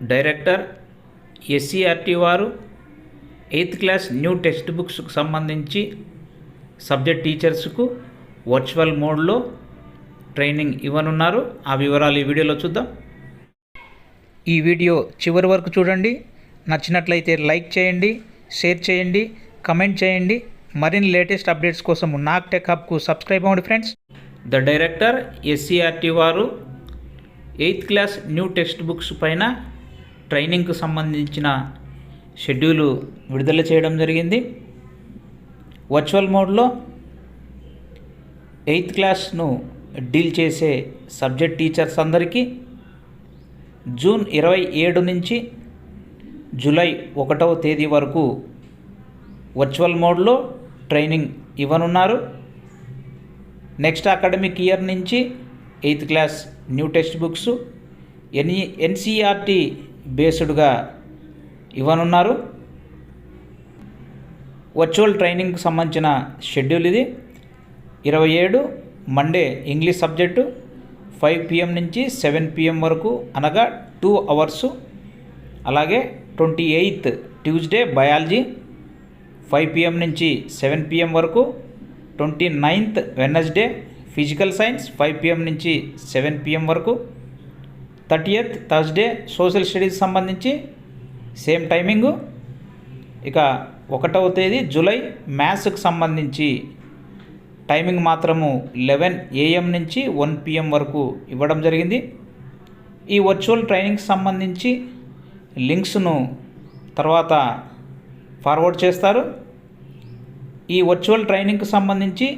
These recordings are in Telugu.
డైరెక్టర్ ఎస్సీఆర్టీ వారు 8th క్లాస్ న్యూ టెక్స్ట్ బుక్స్కు సంబంధించి సబ్జెక్ట్ టీచర్స్కు వర్చువల్ మోడ్లో ట్రైనింగ్ ఇవ్వనున్నారు. ఆ వివరాలు ఈ వీడియోలో చూద్దాం. ఈ వీడియో చివరి వరకు చూడండి. నచ్చినట్లయితే లైక్ చేయండి, షేర్ చేయండి, కమెంట్ చేయండి. మరిన్ని లేటెస్ట్ అప్డేట్స్ కోసం నాగ్ టెక్ హబ్కు సబ్స్క్రైబ్ అవ్వండి ఫ్రెండ్స్. ద డైరెక్టర్ ఎస్సీఆర్టీ వారు 8th class new text books పైన ట్రైనింగ్కు సంబంధించిన షెడ్యూలు విడుదల చేయడం జరిగింది. వర్చువల్ మోడ్లో 8th క్లాస్ను డీల్ చేసే సబ్జెక్ట్ టీచర్స్ అందరికీ జూన్ 27 నుంచి జూలై 1వ తేదీ వరకు వర్చువల్ మోడ్లో ట్రైనింగ్ ఇవ్వనున్నారు. నెక్స్ట్ అకాడమిక్ ఇయర్ నుంచి 8th class new text books NCERT బేస్డ్గా ఇవ్వనున్నారు. వర్చువల్ ట్రైనింగ్కి సంబంధించిన షెడ్యూల్ ఇది. 27 మండే ఇంగ్లీష్ సబ్జెక్టు 5 PM నుంచి 7 PM వరకు, అనగా 2 hours. అలాగే 28th ట్యూస్డే బయాలజీ 5 PM నుంచి 7 PM వరకు. 29th Wednesday physical science 5 PM నుంచి 7 PM వరకు. 30th థర్స్డే సోషల్ స్టడీస్ సంబంధించి సేమ్ టైమింగు. ఇక 1వ తేదీ జూలై మ్యాథ్స్కి సంబంధించి టైమింగ్ మాత్రము 11 AM నుంచి 1 PM వరకు ఇవ్వడం జరిగింది. ఈ వర్చువల్ ట్రైనింగ్కి సంబంధించి లింక్స్ను తర్వాత ఫార్వర్డ్ చేస్తారు. ఈ వర్చువల్ ట్రైనింగ్కి సంబంధించి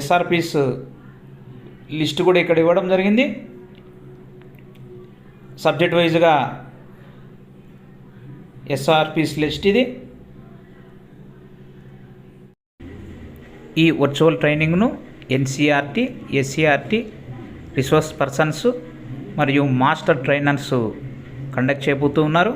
ఎస్ఆర్పీస్ లిస్ట్ కూడా ఇక్కడ ఇవ్వడం జరిగింది. సబ్జెక్ట్ వైజ్గా ఎస్ఆర్పీస్ లిస్ట్ ఇది. ఈ వర్చువల్ ట్రైనింగ్ను ఎన్సీఆర్టీ, ఎస్సీఆర్టీ రిసోర్స్ పర్సన్స్ మరియు మాస్టర్ ట్రైనర్స్ కండక్ట్ చేయబోతూ ఉన్నారు.